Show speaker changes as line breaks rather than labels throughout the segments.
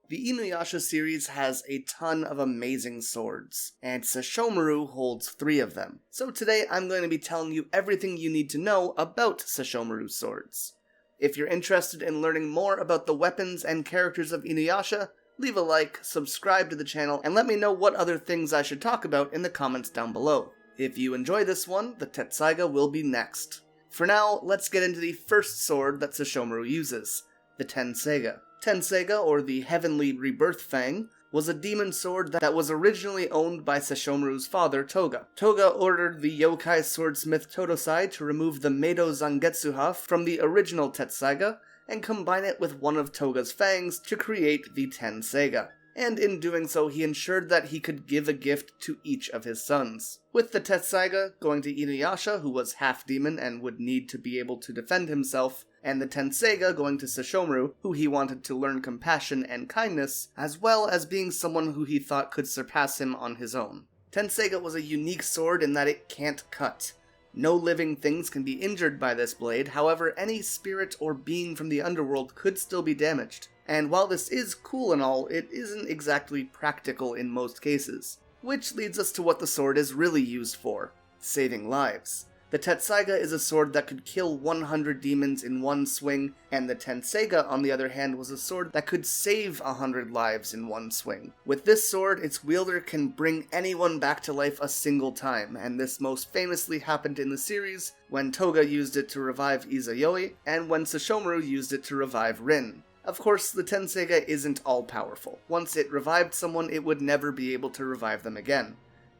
The Inuyasha series has a ton of amazing swords, and Sesshomaru holds 3 of them. So today I'm going to be telling you everything you need to know about Sesshomaru's swords. If you're interested in learning more about the weapons and characters of Inuyasha, leave a like, subscribe to the channel, and let me know what other things I should talk about in the comments down below. If you enjoy this one, the Tenseiga will be next. For now, let's get into the first sword that Sesshomaru uses, the Tenseiga. Tenseiga, or the Heavenly Rebirth Fang, was a demon sword that was originally owned by Sesshomaru's father, Toga. Toga ordered the yokai swordsmith Totosai to remove the Meido Zangetsuha from the original Tenseiga and combine it with one of Toga's fangs to create the Tenseiga. And in doing so, he ensured that he could give a gift to each of his sons. With the Tenseiga going to Inuyasha, who was half-demon and would need to be able to defend himself, and the Tenseiga going to Sesshomaru, who he wanted to learn compassion and kindness, as well as being someone who he thought could surpass him on his own. Tenseiga was a unique sword in that it can't cut. No living things can be injured by this blade, however, any spirit or being from the underworld could still be damaged. And while this is cool and all, it isn't exactly practical in most cases. Which leads us to what the sword is really used for: saving lives. The Tenseiga is a sword that could kill 100 demons in one swing, and the Tenseiga, on the other hand, was a sword that could save 100 lives in one swing. With this sword, its wielder can bring anyone back to life a single time, and this most famously happened in the series when Toga used it to revive Izayoi, and when Sesshomaru used it to revive Rin. Of course, the Tenseiga isn't all-powerful. Once it revived someone, it would never be able to revive them again.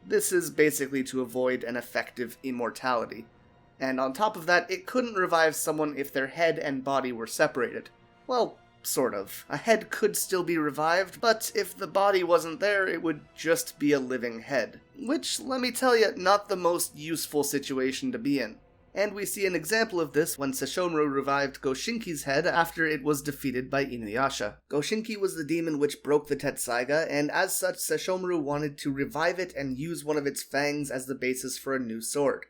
This is basically to avoid an effective immortality. And on top of that, it couldn't revive someone if their head and body were separated. Well, sort of. A head could still be revived, but if the body wasn't there, it would just be a living head. Which, let me tell you, not the most useful situation to be in. And we see an example of this when Sesshomaru revived Goshinki's head after it was defeated by Inuyasha. Goshinki was the demon which broke the Tenseiga, and as such Sesshomaru wanted to revive it and use one of its fangs as the basis for a new sword.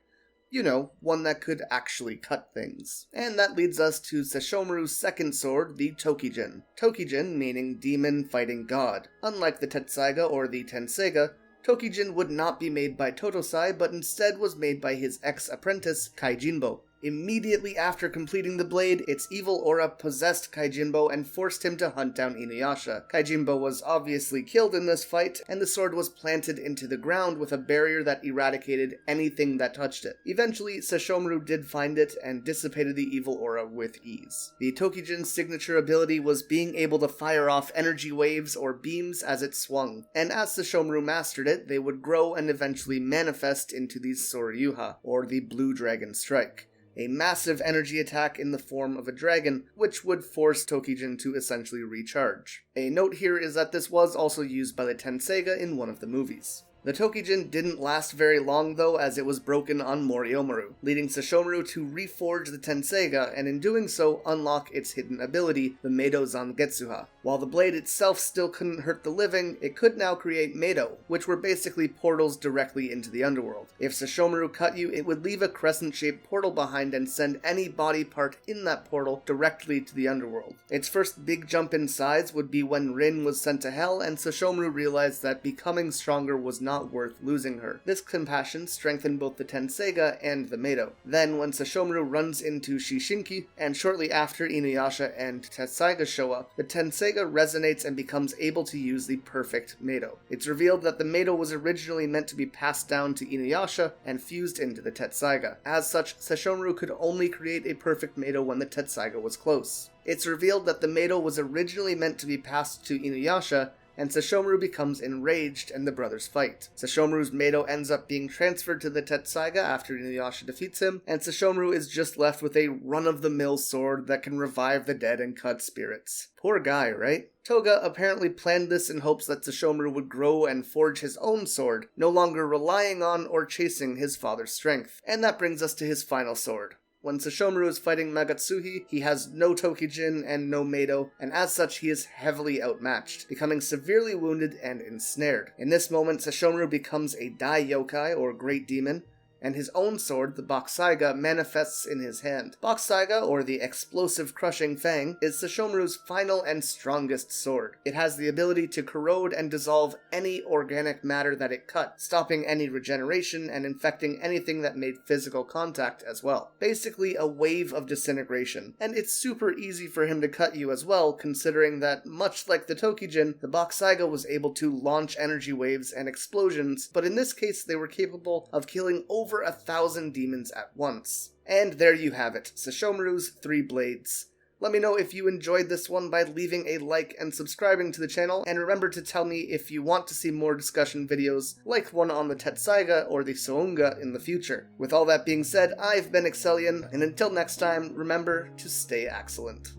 You know, one that could actually cut things. And that leads us to Sesshomaru's second sword, the Tokijin. Tokijin meaning demon fighting god. Unlike the Tenseiga or the Tenseiga, Tokijin would not be made by Totosai, but instead was made by his ex-apprentice, Kaijinbo. Immediately after completing the blade, its evil aura possessed Kaijinbo and forced him to hunt down Inuyasha. Kaijinbo was obviously killed in this fight, and the sword was planted into the ground with a barrier that eradicated anything that touched it. Eventually, Sesshomaru did find it and dissipated the evil aura with ease. The Tokijin's signature ability was being able to fire off energy waves or beams as it swung, and as Sesshomaru mastered it, they would grow and eventually manifest into the Soryuha, or the Blue Dragon Strike. A massive energy attack in the form of a dragon, which would force Tokijin to essentially recharge. A note here is that this was also used by the Tenseiga in one of the movies. The Tokijin didn't last very long though, as it was broken on Moriomaru, leading Sesshomaru to reforge the Tenseiga and in doing so unlock its hidden ability, the Meido Zangetsuha. While the blade itself still couldn't hurt the living, it could now create Meido, which were basically portals directly into the underworld. If Sesshomaru cut you, it would leave a crescent-shaped portal behind and send any body part in that portal directly to the underworld. Its first big jump in size would be when Rin was sent to hell, and Sesshomaru realized that becoming stronger was not worth losing her. This compassion strengthened both the Tenseiga and the Meido. Then, when Sesshomaru runs into Shishinki, and shortly after Inuyasha and Tenseiga show up, the Tenseiga resonates and becomes able to use the perfect Meido. It's revealed that the Meido was originally meant to be passed down to Inuyasha and fused into the Tenseiga. As such, Sesshomaru could only create a perfect Meido when the Tenseiga was close. It's revealed that the Meido was originally meant to be passed to Inuyasha, and Sesshomaru becomes enraged and the brothers fight. Sesshomaru's Meido ends up being transferred to the Tenseiga after Inuyasha defeats him, and Sesshomaru is just left with a run-of-the-mill sword that can revive the dead and cut spirits. Poor guy, right? Toga apparently planned this in hopes that Sesshomaru would grow and forge his own sword, no longer relying on or chasing his father's strength. And that brings us to his final sword. When Sesshomaru is fighting Magatsuhi, he has no Tokijin and no Meido, and as such he is heavily outmatched, becoming severely wounded and ensnared. In this moment, Sesshomaru becomes a Dai Yokai, or Great Demon, and his own sword, the Bakusaiga, manifests in his hand. Bakusaiga, or the Explosive Crushing Fang, is Sesshomaru's final and strongest sword. It has the ability to corrode and dissolve any organic matter that it cut, stopping any regeneration and infecting anything that made physical contact as well. Basically a wave of disintegration, and it's super easy for him to cut you as well, considering that, much like the Tokijin, the Bakusaiga was able to launch energy waves and explosions, but in this case they were capable of killing over 1,000 demons at once. And there you have it, Sesshomaru's 3 blades. Let me know if you enjoyed this one by leaving a like and subscribing to the channel, and remember to tell me if you want to see more discussion videos like one on the Tenseiga or the Sounga in the future. With all that being said, I've been Excellion, and until next time, remember to stay excellent.